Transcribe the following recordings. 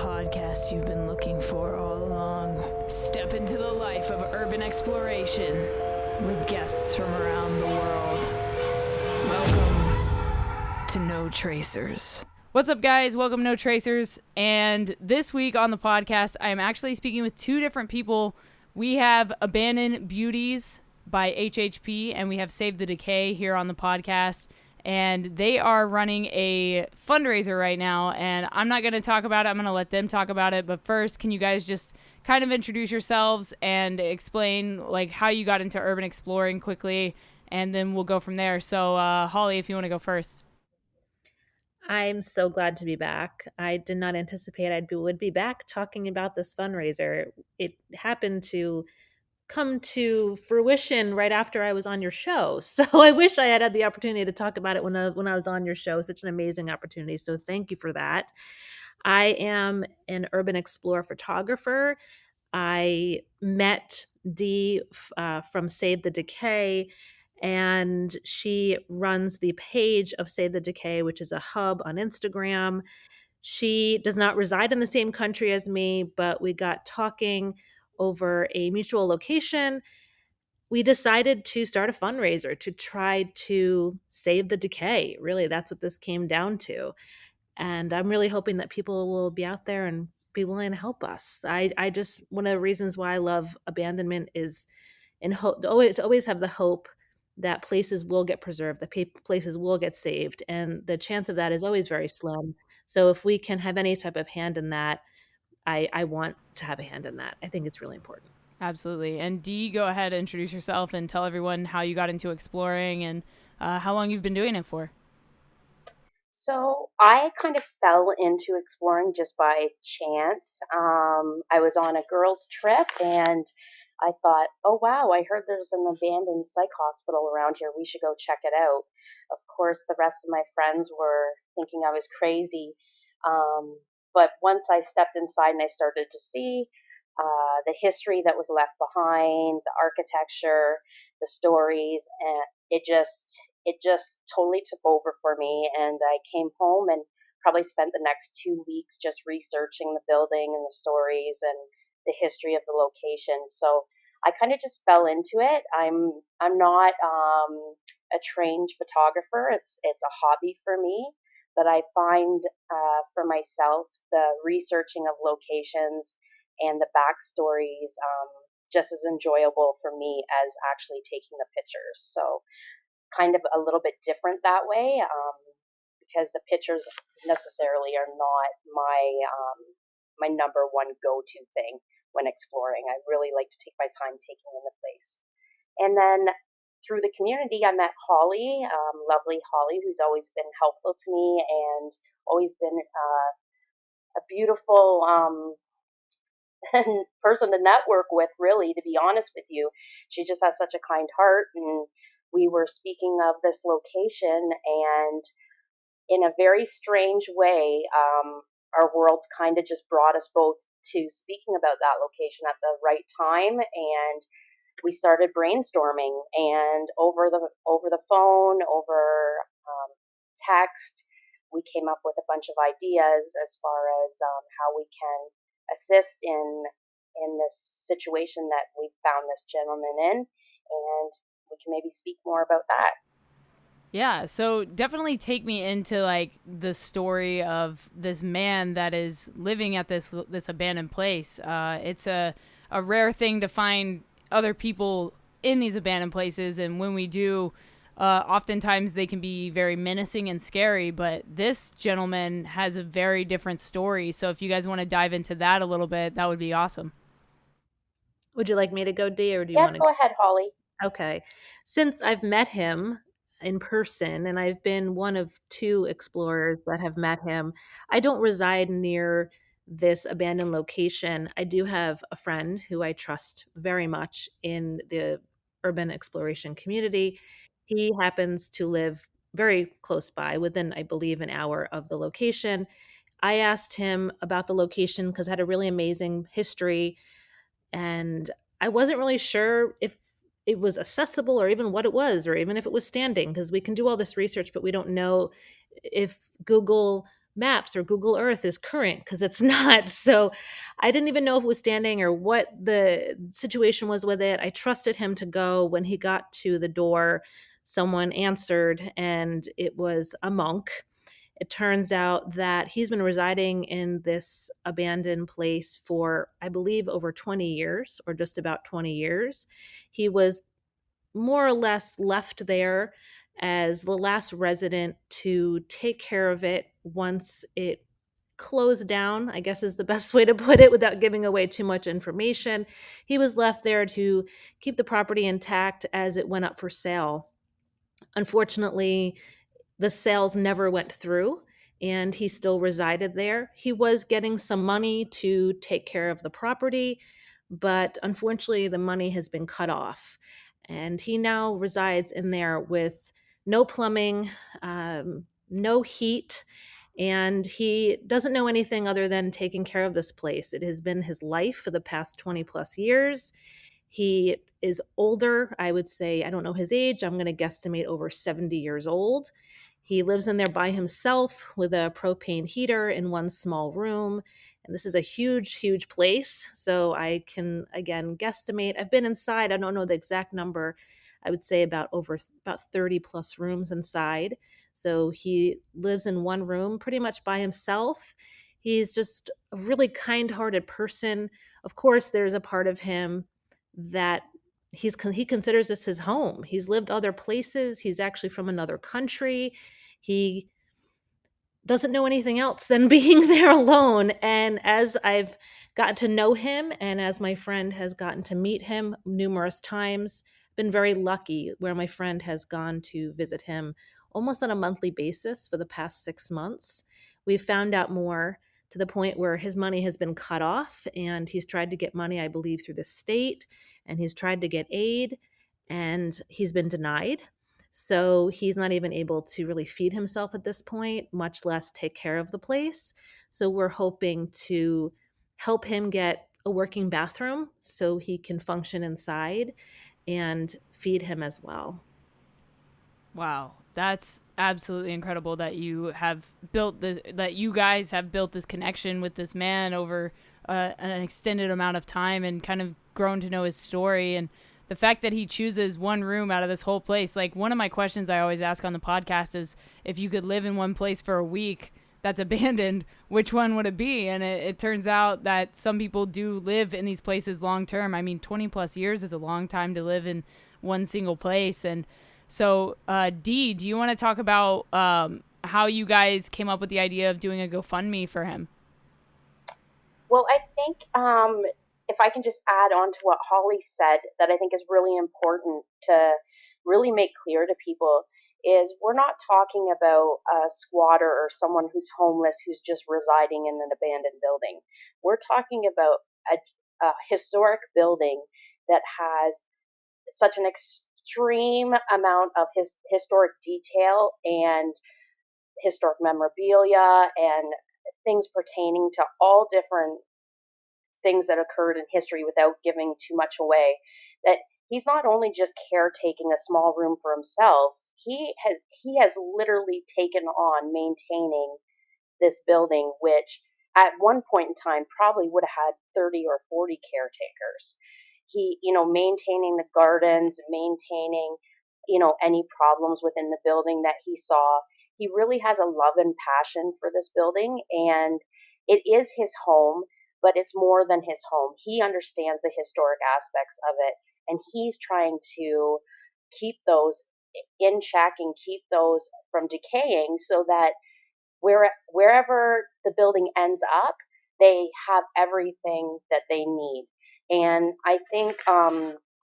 podcast you've been looking for all along. Step into the life of urban exploration with guests from around the world. Welcome to No Tracers. What's up, guys? Welcome to No Tracers. And this week on the podcast, I am actually speaking with two different people. We have Abandoned Beauties by HHP, and we have Save The Decay here on the podcast. And they are running a fundraiser right now, and I'm not going to talk about it. I'm going to let them talk about it. But first, can you guys just kind of introduce yourselves and explain like how you got into urban exploring quickly, and then we'll go from there. So, Holly, if you want to go first. I'm so glad to be back. I did not anticipate I would be back talking about this fundraiser. It happened to come to fruition right after I was on your show. So I wish I had the opportunity to talk about it when I was on your show. Such an amazing opportunity. So thank you for that. I am an urban explorer photographer. I met Dee from Save The Decay, and she runs the page of Save The Decay, which is a hub on Instagram. She does not reside in the same country as me, but we got talking over a mutual location. We decided to start a fundraiser to try to save the decay. Really, that's what this came down to. And I'm really hoping that people will be out there and be willing to help us. I just, one of the reasons why I love abandonment is in hope to always have the hope that places will get preserved, that places will get saved. And the chance of that is always very slim. So if we can have any type of hand in that, I want to have a hand in that. I think it's really important. Absolutely. And Dee, go ahead and introduce yourself and tell everyone how you got into exploring and how long you've been doing it for. So I kind of fell into exploring just by chance. I was on a girls' trip and I thought, oh wow, I heard there's an abandoned psych hospital around here. We should go check it out. Of course, the rest of my friends were thinking I was crazy. But once I stepped inside and I started to see the history that was left behind, the architecture, the stories, and it just totally took over for me. And I came home and probably spent the next 2 weeks just researching the building and the stories and the history of the location. So I kind of just fell into it. I'm not a trained photographer. It's a hobby for me, but I find for myself the researching of locations and the backstories just as enjoyable for me as actually taking the pictures. So kind of a little bit different that way, because the pictures necessarily are not my number one go-to thing when exploring. I really like to take my time taking in the place. And then through the community, I met Holly, lovely Holly, who's always been helpful to me and always been a beautiful person to network with, really, to be honest with you. She just has such a kind heart. And we were speaking of this location, and in a very strange way, our worlds kind of just brought us both to speaking about that location at the right time. And we started brainstorming, and over the phone, over text, we came up with a bunch of ideas as far as how we can assist in this situation that we found this gentleman in, and we can maybe speak more about that. Yeah, so definitely take me into like the story of this man that is living at this abandoned place. It's a rare thing to find other people in these abandoned places, and when we do, oftentimes they can be very menacing and scary. But this gentleman has a very different story. So if you guys want to dive into that a little bit, that would be awesome. Would you like me to go, Dee, or do you Yeah, want to go ahead, Holly. Okay. Since I've met him in person, and I've been one of two explorers that have met him, I don't reside near this abandoned location. I do have a friend who I trust very much in the urban exploration community. He happens to live very close by, within, I believe, an hour of the location. I asked him about the location because it had a really amazing history, and I wasn't really sure if it was accessible or even what it was, or even if it was standing, because we can do all this research, but we don't know if Google Maps or Google Earth is current, because it's not. So I didn't even know if it was standing or what the situation was with it. I trusted him to go. When he got to the door, someone answered, and it was a monk. It turns out that he's been residing in this abandoned place for, I believe, over 20 years, or just about 20 years. He was more or less left there as the last resident to take care of it once it closed down, I guess is the best way to put it without giving away too much information. He was left there to keep the property intact as it went up for sale. Unfortunately, the sales never went through, and he still resided there. He was getting some money to take care of the property, but unfortunately, the money has been cut off. And he now resides in there with no plumbing, no heat, and he doesn't know anything other than taking care of this place. It has been his life for the past 20 plus years. He is older. I would say, I don't know his age. I'm going to guesstimate over 70 years old. He lives in there by himself with a propane heater in one small room. And this is a huge, huge place. So I can, again, guesstimate. I've been inside. I don't know the exact number. I would say about 30 plus rooms inside. So he lives in one room pretty much by himself. He's just a really kind-hearted person. Of course, there's a part of him that he considers this his home. He's lived other places. He's actually from another country. He doesn't know anything else than being there alone. And as I've gotten to know him, and as my friend has gotten to meet him numerous times, been very lucky where my friend has gone to visit him almost on a monthly basis for the past 6 months. We've found out more, to the point where his money has been cut off, and he's tried to get money, I believe, through the state, and he's tried to get aid, and he's been denied. So he's not even able to really feed himself at this point, much less take care of the place. So we're hoping to help him get a working bathroom so he can function inside, and feed him as well. Wow, that's absolutely incredible that that you guys have built this connection with this man over an extended amount of time, and kind of grown to know his story. And the fact that he chooses one room out of this whole place. Like, one of my questions I always ask on the podcast is, if you could live in one place for a week that's abandoned, which one would it be? And it turns out that some people do live in these places long term. I mean, 20 plus years is a long time to live in one single place. And so, Dee, do you want to talk about how you guys came up with the idea of doing a GoFundMe for him? Well, I think if I can just add on to what Holly said, that I think is really important to really make clear to people, is we're not talking about a squatter or someone who's homeless who's just residing in an abandoned building. We're talking about a historic building that has such an extreme amount of historic detail and historic memorabilia and things pertaining to all different things that occurred in history, without giving too much away, that he's not only just caretaking a small room for himself, he has literally taken on maintaining this building, which at one point in time probably would have had 30 or 40 caretakers. He, maintaining the gardens, maintaining, any problems within the building that he saw. He really has a love and passion for this building, and it is his home, but it's more than his home. He understands the historic aspects of it, and he's trying to keep those in check and keep those from decaying, so that wherever the building ends up, they have everything that they need. And I think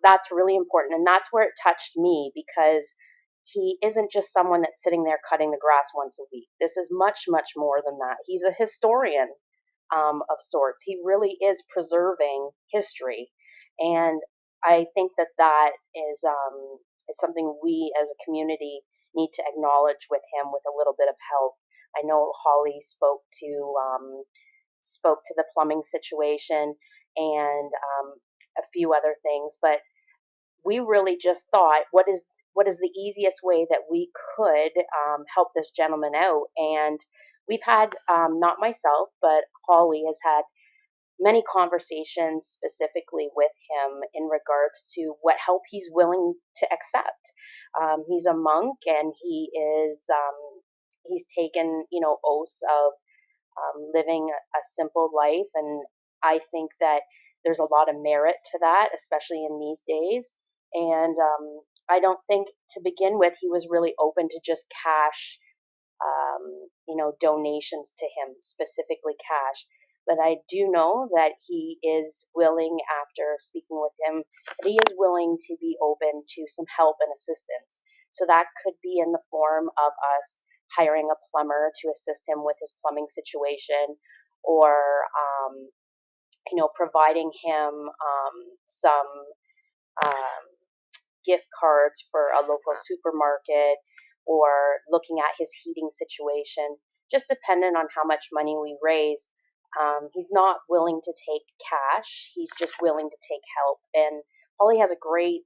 that's really important. And that's where it touched me, because he isn't just someone that's sitting there cutting the grass once a week. This is much, much more than that. He's a historian of sorts. He really is preserving history. And I think that is something we as a community need to acknowledge with him, with a little bit of help. I know Holly spoke to the plumbing situation and a few other things, but we really just thought, what what is the easiest way that we could help this gentleman out. And we've had, not myself, but Holly has had many conversations specifically with him in regards to what help he's willing to accept. He's a monk, and he's taken, oaths of living a simple life. And I think that there's a lot of merit to that, especially in these days. And I don't think to begin with he was really open to just cash, donations to him, specifically cash. But I do know that he is willing, after speaking with him, that he is willing to be open to some help and assistance. So that could be in the form of us hiring a plumber to assist him with his plumbing situation, or, providing him some um, gift cards for a local supermarket, or looking at his heating situation, just dependent on how much money we raise. He's not willing to take cash. He's just willing to take help. And Holly has a great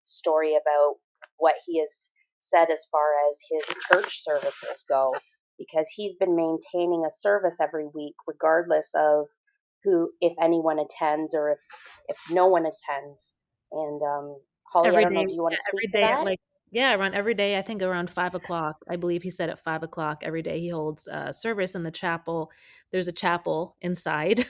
story about what he has said as far as his church services go, because he's been maintaining a service every week, regardless of who, if anyone attends, or if no one attends. And Holly, I Every don't know, day, do you want to yeah, every speak to day at that? like, yeah, around every day, I think around 5 o'clock. I believe he said at 5 o'clock every day he holds service in the chapel. There's a chapel inside.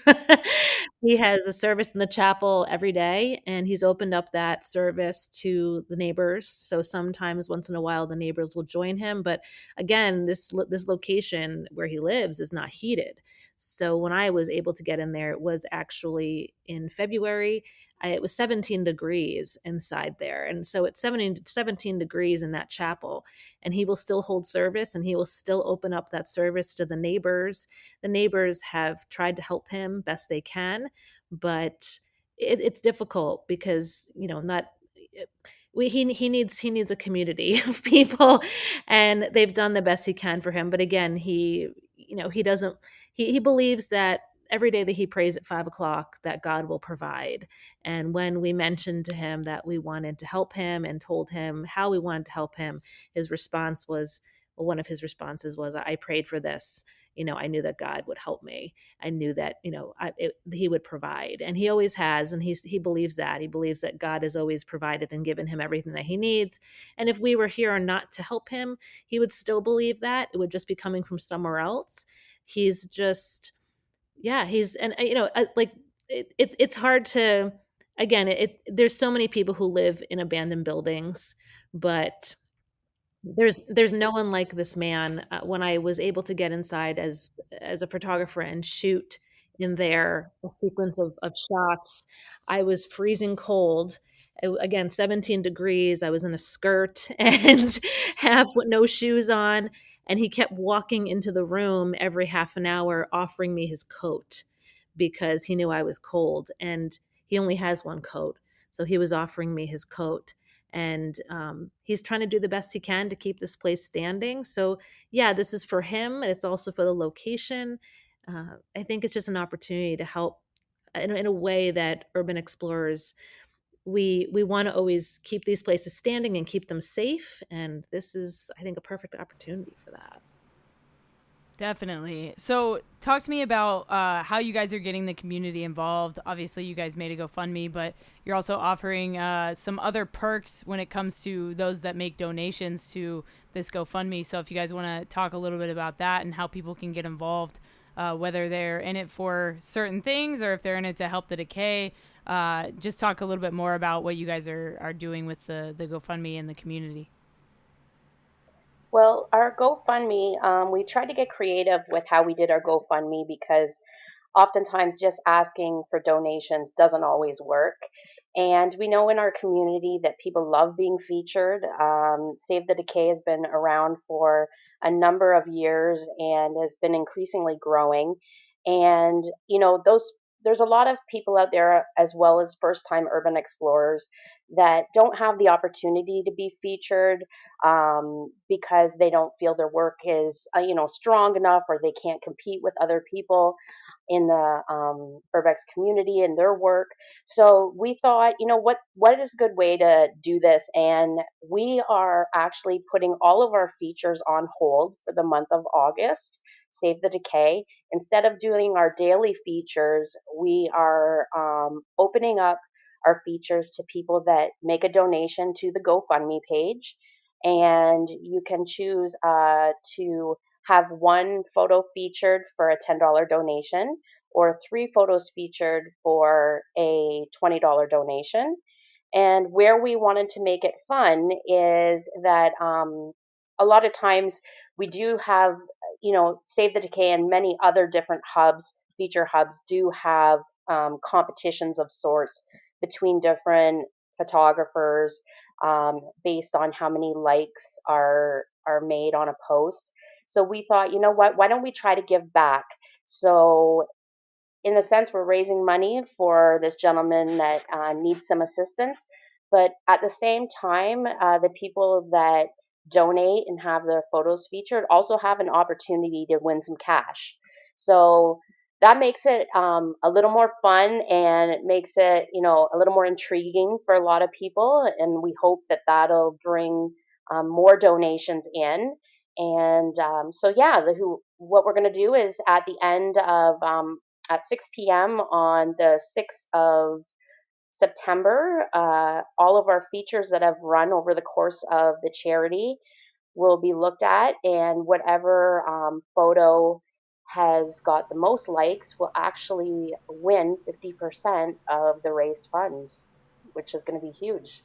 He has a service in the chapel every day, and he's opened up that service to the neighbors. So sometimes, once in a while, the neighbors will join him. But again, this location where he lives is not heated. So when I was able to get in there, it was actually in February. It was 17 degrees inside there. And so it's 17 degrees in that chapel. And he will still hold service, and he will still open up that service to the neighbors. The neighbors have tried to help him best they can, but it's difficult because, not. He needs a community of people, and they've done the best he can for him. But again, he doesn't. He believes that every day that he prays at 5 o'clock, that God will provide. And when we mentioned to him that we wanted to help him and told him how we wanted to help him, his response was, well, one of his responses was, I prayed for this. I knew that God would help me. I knew that, he would provide. And he always has. And he believes that. He believes that God has always provided and given him everything that he needs. And if we were here or not to help him, he would still believe that. It would just be coming from somewhere else. He's just, yeah, like it's hard to, again, there's so many people who live in abandoned buildings, but there's no one like this man. When I was able to get inside as a photographer and shoot in there a sequence of shots, I was freezing cold. Again, 17 degrees. I was in a skirt and half with no shoes on, and he kept walking into the room every half an hour offering me his coat because he knew I was cold, and he only has one coat. So he was offering me his coat, and he's trying to do the best he can to keep this place standing. So yeah, this is for him, and it's also for the location. I think it's just an opportunity to help in a way that urban explorers, we want to always keep these places standing and keep them safe, and this is, I think, a perfect opportunity for that. Definitely. So, talk to me about how you guys are getting the community involved. Obviously, you guys made a GoFundMe, but you're also offering some other perks when it comes to those that make donations to this GoFundMe. So, if you guys want to talk a little bit about that and how people can get involved, whether they're in it for certain things or if they're in it to help the decay, just talk a little bit more about what you guys are doing with the GoFundMe and the community. Well, our GoFundMe, we tried to get creative with how we did our GoFundMe, because oftentimes just asking for donations doesn't always work. And we know in our community that people love being featured. Save the Decay has been around for a number of years and has been increasingly growing. And, there's a lot of people out there, as well as first time urban explorers, that don't have the opportunity to be featured because they don't feel their work is strong enough, or they can't compete with other people in the URBEX community and their work. So we thought, what is a good way to do this? And we are actually putting all of our features on hold for the month of August. Save the Decay. Instead of doing our daily features, we are opening up our features to people that make a donation to the GoFundMe page. And you can choose to have one photo featured for a $10 donation, or 3 photos featured for a $20 donation. And where we wanted to make it fun is that a lot of times we do have, Save the Decay and many other different hubs, feature hubs, do have competitions of sorts between different photographers based on how many likes are made on a post. So we thought, you know what, why don't we try to give back? So in a sense, we're raising money for this gentleman that needs some assistance. But at the same time, the people that donate and have their photos featured also have an opportunity to win some cash. So that makes it a little more fun, and it makes it, a little more intriguing for a lot of people. And we hope that that'll bring more donations in. And so, yeah, what we're going to do is at the end of at 6 p.m. on the 6th of September, all of our features that have run over the course of the charity will be looked at, and whatever photo has got the most likes will actually win 50% of the raised funds, which is going to be huge.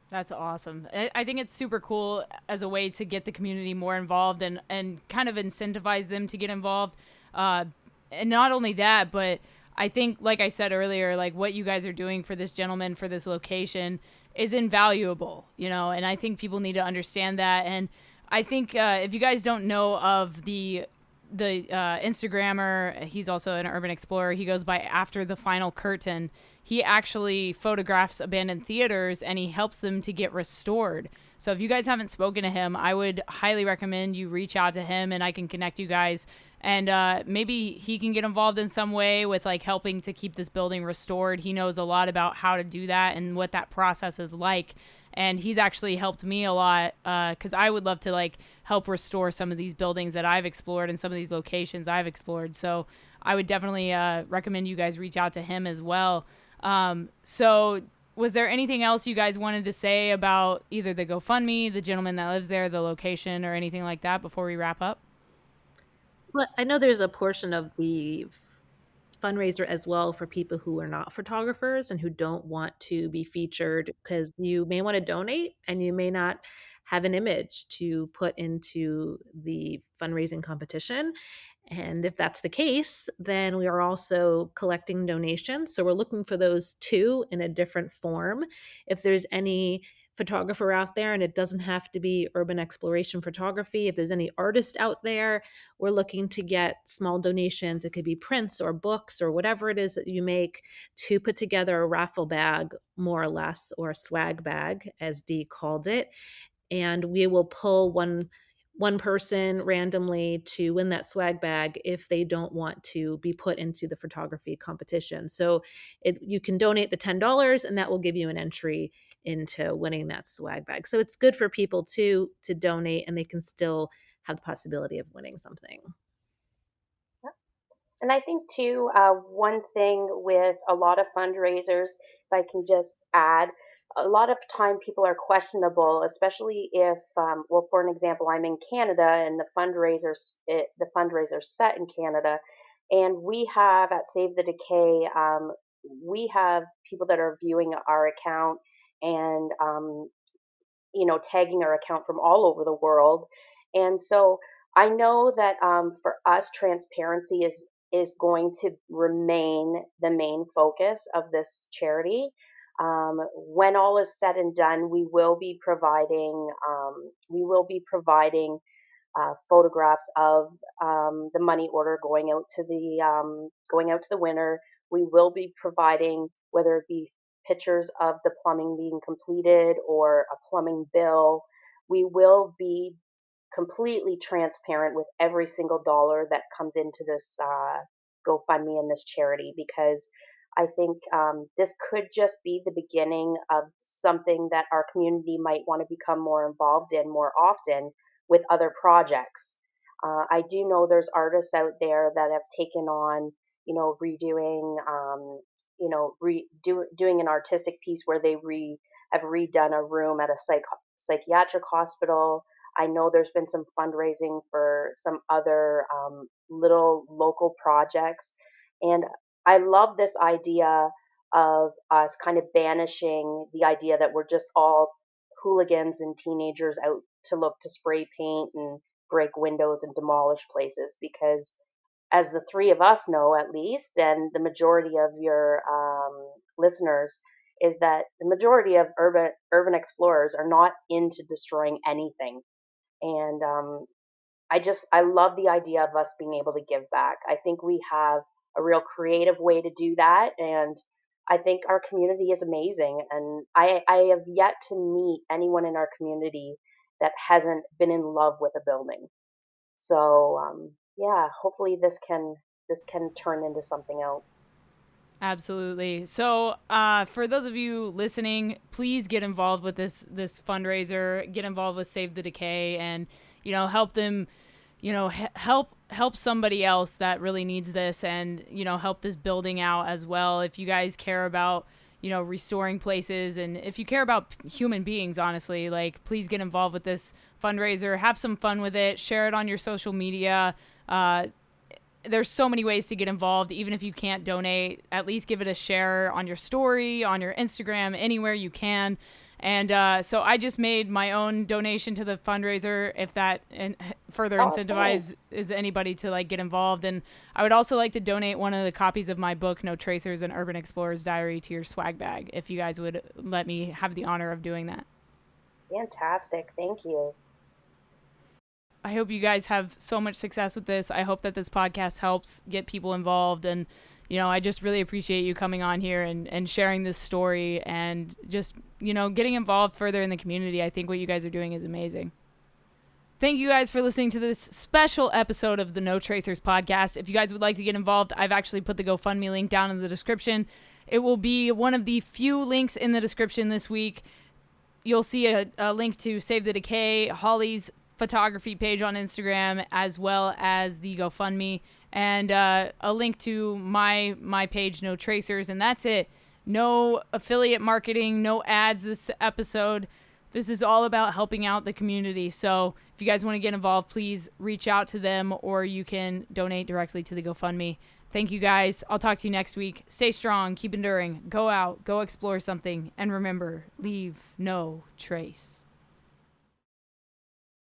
That's awesome. I think it's super cool as a way to get the community more involved and kind of incentivize them to get involved. And not only that, but I think, like I said earlier, like what you guys are doing for this gentleman, for this location, is invaluable, and I think people need to understand that. And I think if you guys don't know of the Instagrammer, he's also an urban explorer. He goes by After the Final Curtain. He actually photographs abandoned theaters and he helps them to get restored. So if you guys haven't spoken to him, I would highly recommend you reach out to him, and I can connect you guys. And maybe he can get involved in some way with like helping to keep this building restored. He knows a lot about how to do that and what that process is like. And he's actually helped me a lot because I would love to like help restore some of these buildings that I've explored and some of these locations I've explored. So I would definitely recommend you guys reach out to him as well. So was there anything else you guys wanted to say about either the GoFundMe, the gentleman that lives there, the location, or anything like that before we wrap up? Well, I know there's a portion of the fundraiser as well for people who are not photographers and who don't want to be featured, because you may want to donate and you may not have an image to put into the fundraising competition. And if that's the case, then we are also collecting donations. So we're looking for those too in a different form. If there's any photographer out there, and it doesn't have to be urban exploration photography, if there's any artist out there, we're looking to get small donations. It could be prints or books or whatever it is that you make, to put together a raffle bag, more or less, or a swag bag, as Dee called it. And we will pull one person randomly to win that swag bag if they don't want to be put into the photography competition. So you can donate the $10 and that will give you an entry into winning that swag bag. So it's good for people to donate, and they can still have the possibility of winning something. And I think too, one thing with a lot of fundraisers, if I can just add, a lot of time people are questionable, especially if, well, for an example, I'm in Canada and the fundraiser's set in Canada, and we have at Save the Decay, we have people that are viewing our account and tagging our account from all over the world. And so I know that for us, transparency is going to remain the main focus of this charity. When all is said and done, we will be providing photographs of the money order going out to the winner. We will be providing, whether it be pictures of the plumbing being completed or a plumbing bill. We will be completely transparent with every single dollar that comes into this GoFundMe and this charity, because I think this could just be the beginning of something that our community might want to become more involved in more often with other projects. I do know there's artists out there that have taken on, redoing, doing an artistic piece where they have redone a room at a psychiatric hospital. I know there's been some fundraising for some other little local projects. And I love this idea of us kind of banishing the idea that we're just all hooligans and teenagers out to look to spray paint and break windows and demolish places, because as the three of us know, at least, and the majority of your listeners, is that the majority of urban explorers are not into destroying anything. And I love the idea of us being able to give back. I think we have a real creative way to do that, and I think our community is amazing. And I have yet to meet anyone in our community that hasn't been in love with a building. So yeah, hopefully this can turn into something else. Absolutely. So, for those of you listening, please get involved with this fundraiser. Get involved with Save the Decay, and help them. Help somebody else that really needs this, and help this building out as well. If you guys care about restoring places, and if you care about human beings, honestly, like, please get involved with this fundraiser. Have some fun with it. Share it on your social media. There's so many ways to get involved. Even if you can't donate, at least give it a share on your story, on your Instagram, anywhere you can. And so I just made my own donation to the fundraiser, if that further incentivizes anybody to get involved. And I would also like to donate one of the copies of my book, No Tracers, an Urban Explorer's Diary, to your swag bag, if you guys would let me have the honor of doing that. Fantastic. Thank you. I hope you guys have so much success with this. I hope that this podcast helps get people involved. And, I just really appreciate you coming on here and sharing this story and just, getting involved further in the community. I think what you guys are doing is amazing. Thank you guys for listening to this special episode of the No Tracers podcast. If you guys would like to get involved, I've actually put the GoFundMe link down in the description. It will be one of the few links in the description this week. You'll see a link to Save the Decay, Holly's photography page on Instagram, as well as the GoFundMe, and a link to my page, No Tracers, and that's it. No affiliate marketing, no ads this episode. This is all about helping out the community. So if you guys want to get involved, please reach out to them, or you can donate directly to the GoFundMe. Thank you guys. I'll talk to you next week. Stay strong, keep enduring, go out, go explore something, and remember, leave no trace.